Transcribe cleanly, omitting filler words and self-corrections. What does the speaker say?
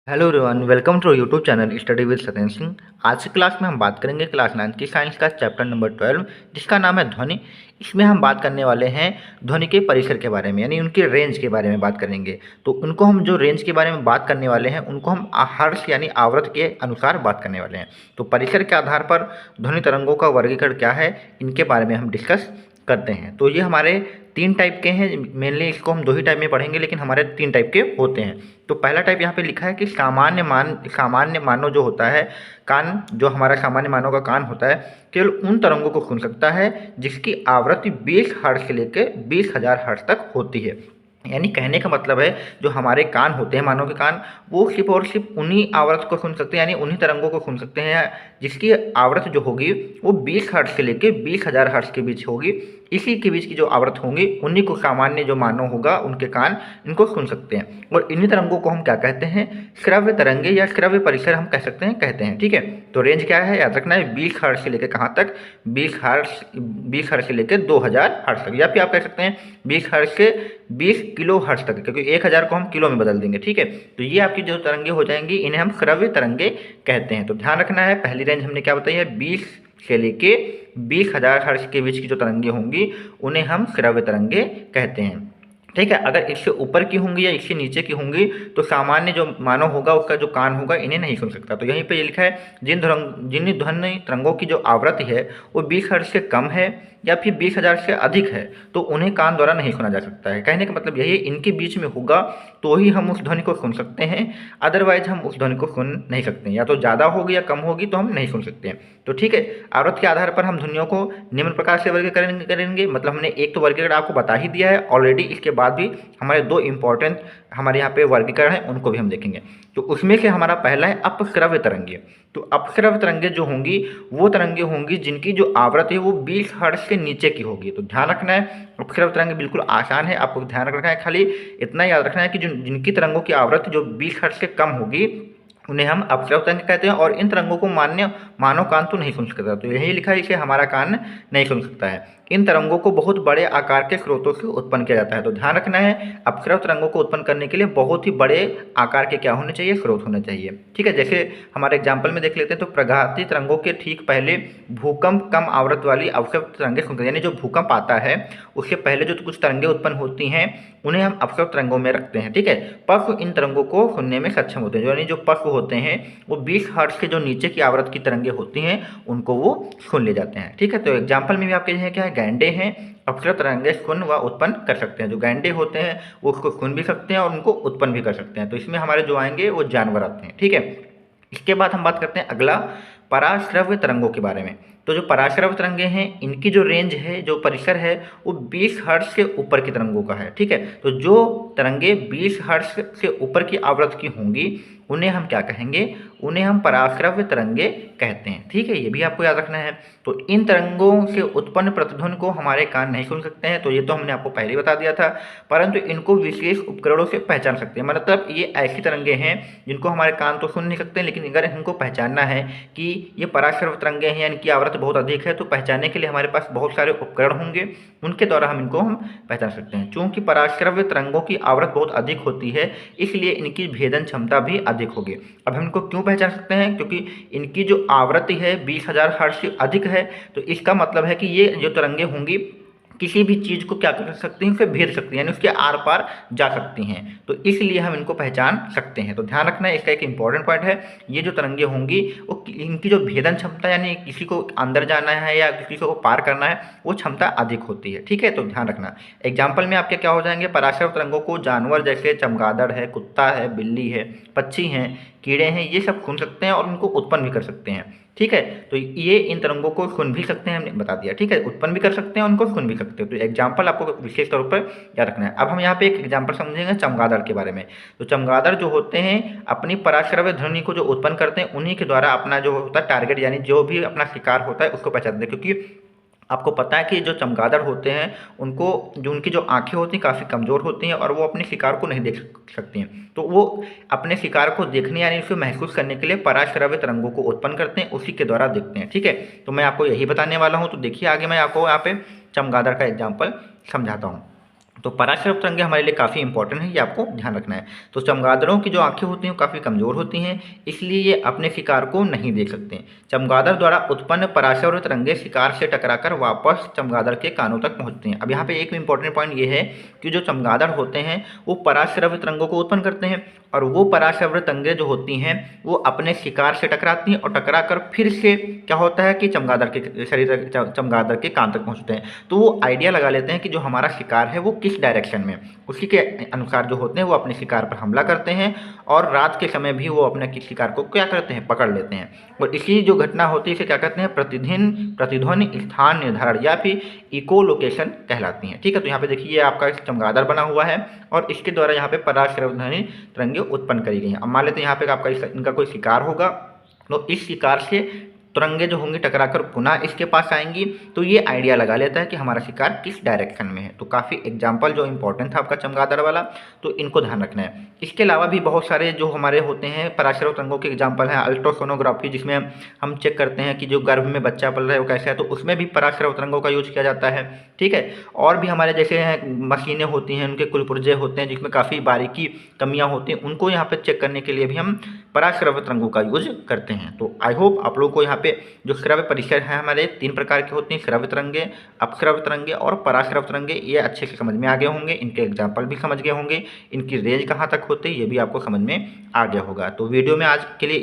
Hello everyone, welcome to YouTube channel study with Satyendra Singh. आज की class में हम बात करेंगे क्लास 9 की साइंस का चैप्टर नंबर 12, जिसका नाम है ध्वनि। इसमें हम बात करने वाले हैं ध्वनि के परिसर के बारे में, यानी उनकी रेंज के बारे में बात करेंगे। तो उनको हम जो रेंज के बारे में बात करने वाले हैं उनको हम हर्ट्ज यानी आवृत्ति के अनुसार बात करने वाले हैं। तो परिसर के आधार पर ध्वनि तरंगों का वर्गीकरण क्या है, इनके बारे में हम डिस्कस करते हैं। तो ये हमारे 3 टाइप के हैं। मेनली इसको हम 2 ही टाइप में पढ़ेंगे, लेकिन हमारे 3 टाइप के होते हैं। तो पहला टाइप यहाँ पे लिखा है कि सामान्य मानव जो होता है कान, जो हमारा सामान्य मानव का कान होता है, केवल उन तरंगों को सुन सकता है जिसकी आवृत्ति 20 हर्ट्ज से लेकर 20,000 हर्ट्ज तक होती है। यानी कहने का मतलब है जो हमारे कान होते हैं, मानव के कान, वो सिर्फ और सिर्फ उन्हीं आवृत्ति को सुन सकते हैं, यानी उन्हीं तरंगों को सुन सकते हैं जिसकी आवृत्ति जो होगी वो 20 हर्ट्ज से लेकर 20,000 हर्ट्ज के बीच होगी। इसी के बीच की जो आवृत्ति होंगी उन्हीं को सामान्य जो मानव होगा उनके कान इनको सुन सकते हैं। और इन्हीं तरंगों को हम क्या कहते हैं, श्रव्य तरंगे या श्रव्य परिसर हम कह सकते हैं, कहते हैं। ठीक है, तो रेंज क्या है, याद रखना है 20 हर्ट्ज से लेकर कहाँ तक, 20 हर्ट्ज से लेकर 2000 हर्ट्ज तक, या फिर आप कह सकते हैं 20 हर्ट्ज से 20 किलो हर्ट्ज तक, क्योंकि 1000 को हम किलो में बदल देंगे। ठीक है, तो ये आपकी जो तरंगे हो जाएंगी इन्हें हम श्रव्य तरंगे कहते हैं। तो ध्यान रखना है, पहली रेंज हमने क्या बताई है, 20 से लेके 20,000 हर्ट्ज के बीच की जो तरंगे होंगी उन्हें हम श्रव्य तरंगे कहते हैं। ठीक है, अगर इससे ऊपर की होंगी या इससे नीचे की होंगी तो सामान्य जो मानव होगा उसका जो कान होगा इन्हें नहीं सुन सकता। तो यहीं पे ये लिखा है जिन ध्वनि तरंगों की जो आवृत्ति है वो 20 हर्ट्ज से कम है या फिर 20,000 से अधिक है तो उन्हें कान द्वारा नहीं सुना जा सकता है। कहने का मतलब यही, इनके बीच में होगा तो ही हम उस ध्वनि को सुन सकते हैं, अदरवाइज हम उस ध्वनि को सुन नहीं सकते हैं। या तो ज़्यादा होगी या कम होगी तो हम नहीं सुन सकते हैं। तो ठीक है, आवृत्ति के आधार पर हम ध्वनियों को निम्न प्रकार से वर्गीकरण करेंगे। मतलब हमने एक तो वर्गीकरण आपको बता ही दिया है ऑलरेडी, इसके बाद भी हमारे 2 इंपॉर्टेंट हमारे यहाँ पे वर्गीकरण है, उनको भी हम देखेंगे। तो उसमें से हमारा पहला है अपश्रव्य तरंगे। तो अपश्रव्य तरंगे जो होंगी वो तरंगे होंगी जिनकी जो आवृत्ति है वो 20 हर्ट्ज से नीचे की होगी। तो ध्यान रखना है, अपश्रव्य तरंगे बिल्कुल आसान है, आपको ध्यान रखना है, खाली इतना याद रखना है कि जिनकी तरंगों की आवृत्ति जो 20 हर्ट्ज से कम होगी उन्हें हम अपश्रव्य तरंगे कहते हैं। और इन तरंगों को मानव कान तो नहीं सुन सकता। तो यही लिखा है, इसे हमारा कान नहीं सुन सकता है। इन तरंगों को बहुत बड़े आकार के स्रोतों से उत्पन्न किया जाता है। तो ध्यान रखना है, अपश्रव्य तरंगों को उत्पन्न करने के लिए बहुत ही बड़े आकार के क्या होने चाहिए, स्रोत होने चाहिए। ठीक है, जैसे हमारे एग्जाम्पल में देख लेते हैं। तो प्रघाती तरंगों के ठीक पहले भूकंप कम आवृत्ति वाली अपश्रव्य तरंगे सुनते हैं, यानी जो भूकंप आता है उससे पहले जो कुछ तरंगे उत्पन्न होती हैं उन्हें हम अपश्रव्य तरंगों में रखते हैं। ठीक है, पशु इन तरंगों को सुनने में सक्षम होते हैं, यानी जो पशु होते हैं वो 20 हर्ट्ज के जो नीचे की आवृत्ति की तरंगे होती हैं उनको वो सुन ले जाते हैं। ठीक है, तो एग्जाम्पल में भी आपके हैं क्या है, गैंडे हैं, अपश्रव्य तरंगे सुन व उत्पन्न कर सकते हैं। जो गैंडे होते हैं वो उसको सुन भी सकते हैं और उनको उत्पन्न भी कर सकते हैं। तो इसमें हमारे जो आएंगे वो जानवर आते हैं। ठीक है, इसके बाद हम बात करते हैं अगला पराश्रव्य तरंगों के बारे में। तो जो पराश्रव्य तरंगे हैं इनकी जो रेंज है, जो परिसर है, वो 20 हर्ट्ज से ऊपर की तरंगों का है। ठीक है, तो जो तरंगे 20 हर्ट्ज से ऊपर की आवृत्ति की होंगी उन्हें हम क्या कहेंगे, उन्हें हम पराश्रव्य तरंगे कहते हैं। ठीक है, ये भी आपको याद रखना है। तो इन तरंगों से उत्पन्न प्रतिध्वनि को हमारे कान नहीं सुन सकते हैं, तो ये तो हमने आपको पहले ही बता दिया था, परंतु इनको विशेष उपकरणों से पहचान सकते हैं। मतलब ये ऐसी तरंगे हैं जिनको हमारे कान तो सुन नहीं सकते, लेकिन अगर इनको पहचानना है कि ये पराश्रव्य तरंगे हैं, यानी कि आवृत्ति बहुत अधिक है, तो पहचानने के लिए हमारे पास बहुत सारे उपकरण होंगे, उनके द्वारा हम इनको पहचान सकते हैं। चूँकि पराश्रव्य तरंगों की आवृत्ति बहुत अधिक होती है इसलिए इनकी भेदन क्षमता भी अधिक होगी। अब हम इनको क्यों पहचान सकते हैं, क्योंकि इनकी जो आवृत्ति है 20,000 हर्ट्ज से अधिक है, तो इसका मतलब है कि ये जो तरंगे होंगी किसी भी चीज़ को क्या कर सकती हैं, उसे भेद सकती हैं, यानी उसके आर पार जा सकती हैं। तो इसलिए हम इनको पहचान सकते हैं। तो ध्यान रखना है, इसका एक इंपॉर्टेंट पॉइंट है, ये जो तरंगे होंगी वो इनकी जो भेदन क्षमता, यानी किसी को अंदर जाना है या किसी को पार करना है, वो क्षमता अधिक होती है। ठीक है, तो ध्यान रखना। एग्जाम्पल में आपके क्या हो जाएंगे, पराश्रव्य तरंगों को जानवर जैसे चमगादड़ है, कुत्ता है, बिल्ली है, पक्षी हैं, कीड़े हैं, ये सब सुन सकते हैं और उनको उत्पन्न भी कर सकते हैं। ठीक है, तो ये इन तरंगों को सुन भी सकते हैं, हमने बता दिया। ठीक है, उत्पन्न भी कर सकते हैं, उनको सुन भी सकते हैं। तो एग्जाम्पल आपको विशेष तौर पर याद रखना है। अब हम यहाँ पे एक एग्जाम्पल समझेंगे चमगादड़ के बारे में। तो चमगादड़ जो होते हैं अपनी पराश्रव्य ध्वनि को जो उत्पन्न करते हैं उन्हीं के द्वारा अपना जो होता है टारगेट, यानी जो भी अपना शिकार होता है उसको पहचानते हैं। क्योंकि आपको पता है कि जो चमगादड़ होते हैं उनको जो उनकी जो आँखें होती हैं काफ़ी कमज़ोर होती हैं और वो अपने शिकार को नहीं देख सकती हैं। तो वो अपने शिकार को देखने यानी उसे महसूस करने के लिए पराश्रव्य तरंगों को उत्पन्न करते हैं, उसी के द्वारा देखते हैं। ठीक है, तो मैं आपको यही बताने वाला हूँ। तो देखिए आगे मैं आपको यहाँ पे चमगादड़ का एग्जाम्पल समझाता हूँ। तो पराश्रव तरंगे हमारे लिए काफ़ी इंपॉर्टेंट है, ये आपको ध्यान रखना है। तो चमगादड़ों की जो आंखें होती हैं वो काफ़ी कमज़ोर होती हैं, इसलिए ये अपने शिकार को नहीं देख सकते। चमगादड़ द्वारा उत्पन्न पराश्रव तरंगे शिकार से टकराकर वापस चमगादड़ के कानों तक पहुंचते हैं। अब यहाँ पे एक इंपॉर्टेंट पॉइंट ये है कि जो चमगादड़ होते हैं वो पराश्रव तरंगों को उत्पन्न करते हैं, और वो पराश्रव तरंगे जो होती हैं वो अपने शिकार से टकराती हैं और टकराकर फिर से क्या होता है कि चमगादड़ के शरीर चमगादड़ के कान तक पहुँचते हैं। तो वो आइडिया लगा लेते हैं कि जो हमारा शिकार है वो किस डायरेक्शन में, उसी के अनुसार जो होते हैं वो अपने शिकार पर हमला करते हैं, और रात के समय भी वो अपने किस शिकार को क्या करते हैं, पकड़ लेते हैं। और इसी जो घटना होती है इसे क्या कहते हैं, प्रतिध्वनि स्थान निर्धारण या फिर इको लोकेशन कहलाती हैं। ठीक है, तो यहाँ पे देखिए ये आपका चमगादड़ बना हुआ है और इसके द्वारा यहाँ पे पराश्रव ध्वनि तरंगे उत्पन्न करी गई हैं। अब मान लेते हैं यहाँ पे आपका इनका कोई शिकार होगा, तो इस शिकार से तरंगे जो होंगी टकराकर पुनः इसके पास आएंगी, तो ये आइडिया लगा लेता है कि हमारा शिकार किस डायरेक्शन में है। तो काफ़ी एग्जाम्पल जो इंपॉर्टेंट था आपका चमगादड़ वाला, तो इनको ध्यान रखना है। इसके अलावा भी बहुत सारे जो हमारे होते हैं पराश्रव तरंगों के एग्जाम्पल हैं। अल्ट्रासोनोग्राफी, जिसमें हम चेक करते हैं कि जो गर्भ में बच्चा पल रहा है वो कैसा है, तो उसमें भी पराश्रव तरंगों का यूज किया जाता है। ठीक है, और भी हमारे जैसे मशीनें होती हैं, उनके कुलपुर्जे होते हैं जिसमें काफ़ी बारीकी कमियाँ होती हैं, उनको यहाँ पे चेक करने के लिए भी हम पराश्रव तरंगों का यूज करते हैं। तो आई होप आप लोगों को यहाँ पे जो श्रव्य परिसर है हमारे 3 प्रकार के होते हैं, श्रव्य तरंगे, अपश्रव्य तरंगे और पराश्रव तरंगे, ये अच्छे से समझ में आ गए होंगे। इनके एग्जाम्पल भी समझ गए होंगे, इनकी रेंज कहाँ तक होती है ये भी आपको समझ में आ गया होगा। तो वीडियो में आज के लिए